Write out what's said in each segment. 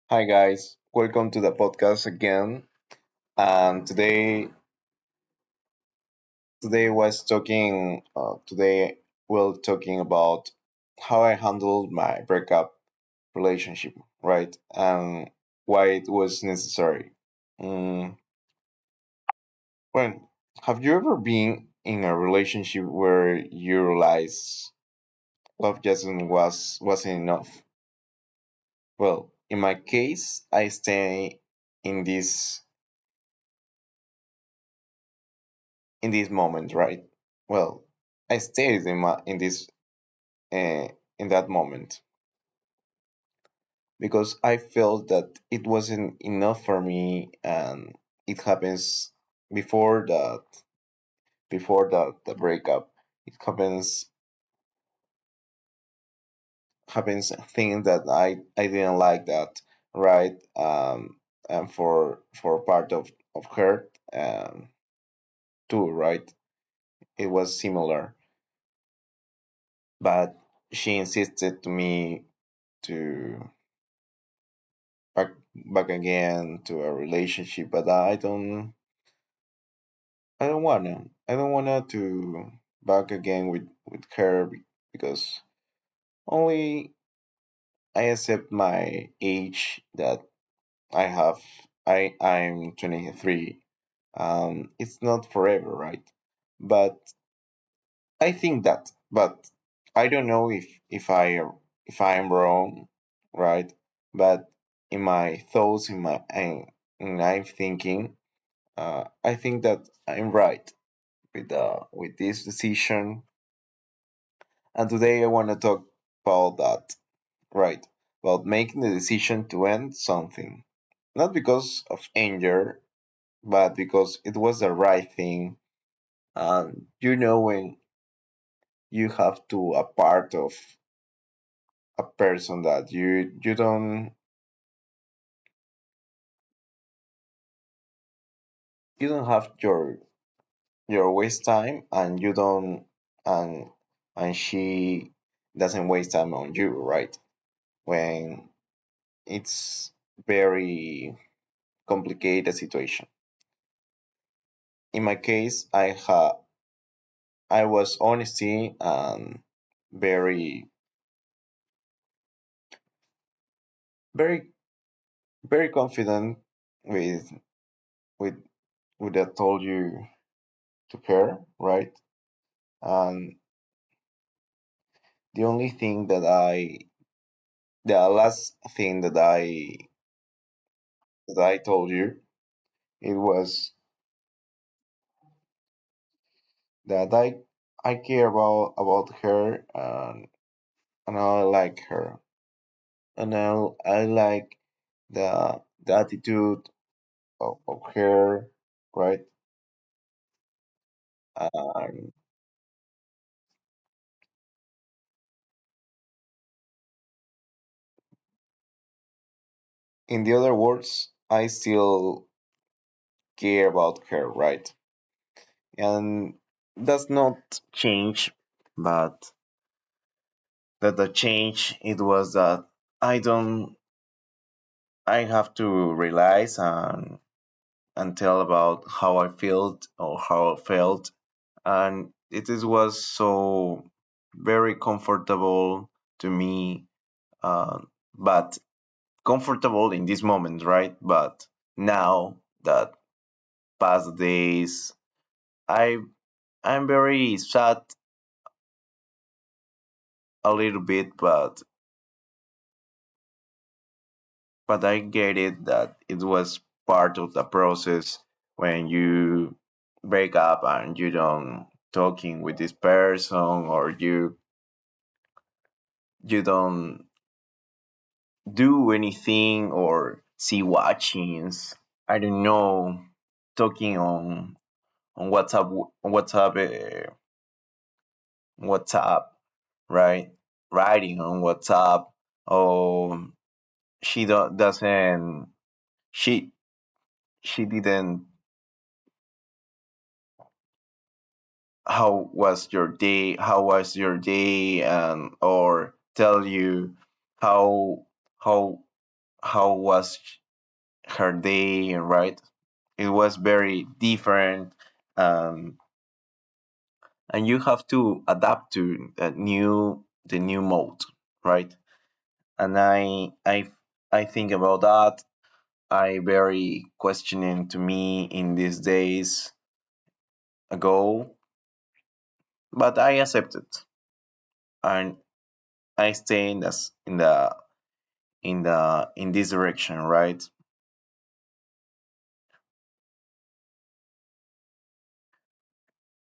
Hi guys, welcome to the podcast again. And today was talking today we're talking about how I handled my breakup relationship, right? And why it was necessary. Mm, well, have you ever been in a relationship where you realize love just wasn't enough? Well, in my case, I stay in this moment, right? Well, I stayed in this uh, in that moment because I felt that it wasn't enough for me, and it happens before the breakup. It happens things that I didn't like that, right? And for part of her too, right? It was similar, but she insisted to me to back back again to a relationship, but I don't wanna to back again with her because only I accept my age that I have. I'm 23. It's not forever, right? But I think that, but I don't know if I'm wrong, right? But in my thoughts, in I'm thinking, I think that I'm right with this decision, and today I want to talk about that, right? About making the decision to end something, not because of anger, but because it was the right thing. And when you have to a part of a person that you don't have your waste time, and you don't and and she doesn't waste time on you, right? When it's very complicated situation. In my case, I was honesty and very very very confident with with what I told you to her, right? And the only thing the last thing that I told you, it was that I care about her, and I like her, and I like the attitude of her, right? And in the other words, I still care about her, right? And that's not change, but that the change it was that I don't I have to realize and tell about how I felt or how I felt, and was so very comfortable to me, but comfortable in this moment, right? But now that past days, I I'm very sad a little bit, but I get it that it was part of the process when you break up and you don't talking with this person, or you don't do anything or see watchings. I don't know, talking on WhatsApp, right? Writing on WhatsApp. Or doesn't she she didn't how was your day, and or tell you how how how was her day, right? It was very different, um, and you have to adapt to the new mode, right? And I think about that. I very questioning to me in these days ago, but I accept it, and I stay in this in this direction, right?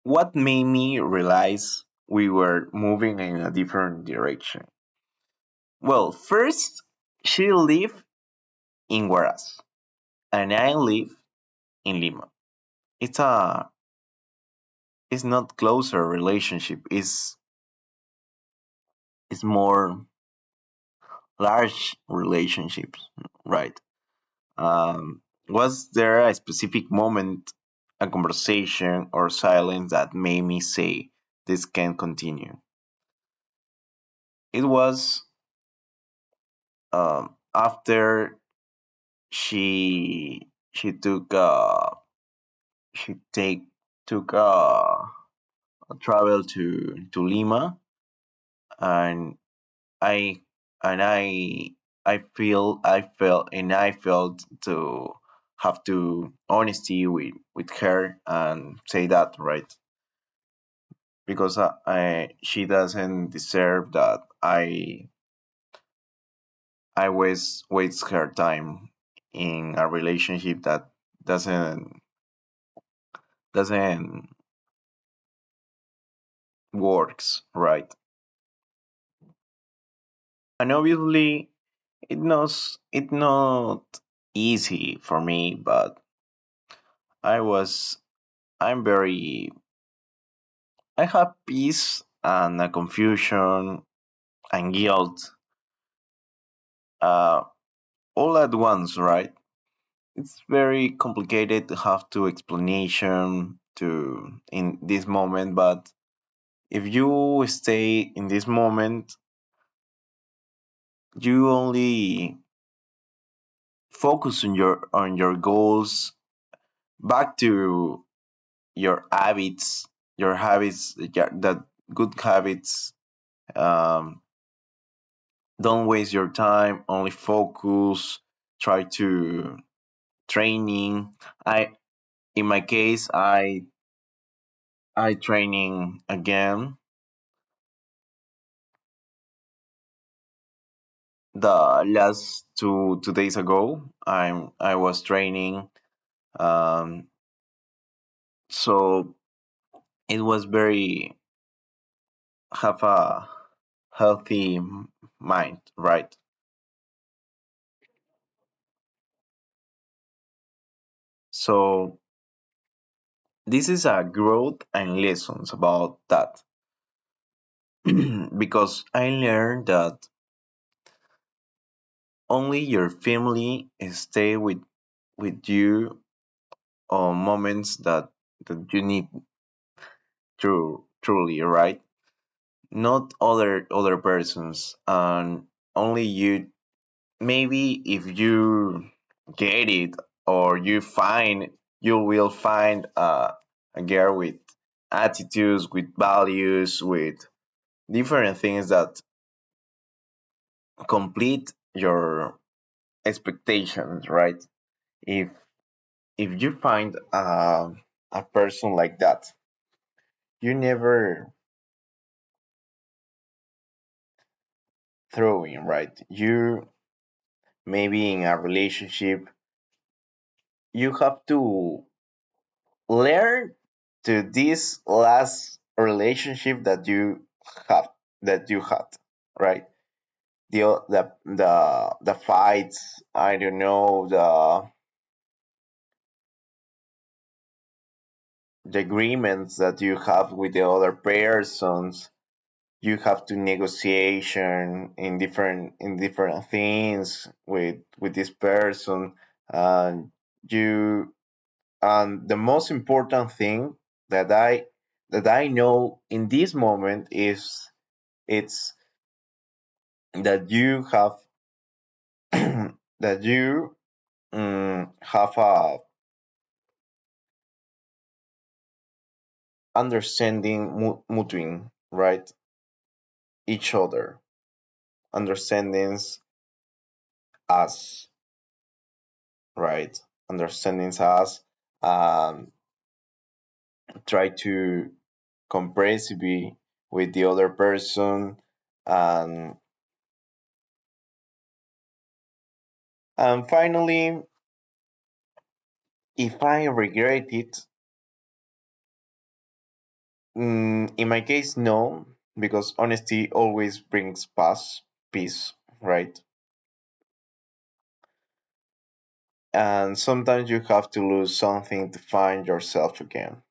What made me realize we were moving in a different direction? Well, first, she lived in Huaraz, and I live in Lima. It's a it's not closer relationship. It's more large relationships, right? Was there a specific moment, a conversation, or silence that made me say this can't continue? It was after she she take took a travel to Lima, and I and I felt to have to honesty with her and say that, right, because she doesn't deserve that I waste her time in a relationship that doesn't doesn't works, right. And obviously it not easy for me, but I was I'm very I have peace and a confusion and guilt, uh, all at once, right? It's very complicated to have to explanation to in this moment, but if you stay in this moment, you only focus on your goals, back to your habits, that good habits. Um, don't waste your time. Only focus. Try to training. In my case, I training again. The last two days ago, I was training. Um, so it was very have a healthy mind, right? So this is a growth and lessons about that. Because I learned that only your family stay with you on moments that you need truly, right? Not other persons, and only you. Maybe if you get it, or you will find a girl with attitudes, with values, with different things that complete your expectations, right? if if you find a person like that, you never throw in, right? You maybe in a relationship, you have to learn to this last relationship have that you had, right? The fights, I don't know, the agreements that you have with the other persons. You have to negotiation in different things with this person, and you and the most important thing that I know in this moment is it's that you have that you have a understanding between, right, each other, understandings us, right, understandings us, um, try to compress be with the other person, and finally, if I regret it, in my case, no, because honesty always brings peace, right? And sometimes you have to lose something to find yourself again,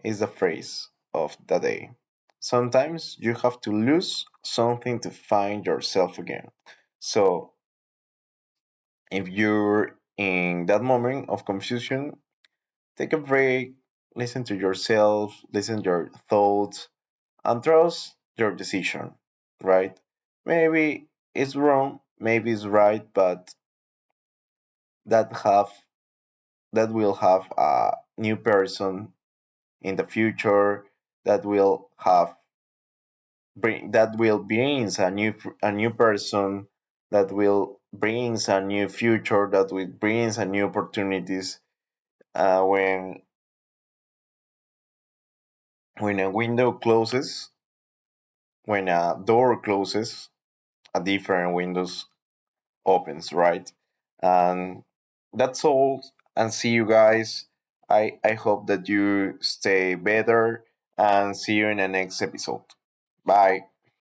is the phrase of the day. Sometimes you have to lose something to find yourself again. So if you're in that moment of confusion, take a break, listen to yourself, listen to your thoughts, and trust your decision, right? Maybe it's wrong, maybe it's right, but that have that will have a new person in the future, that will have that will brings a new person, that will brings a new future, that will brings a new opportunities, when a window closes, when a door closes, a different windows opens, right? And that's all. And see you guys. I hope that you stay better, and see you in the next episode. Bye.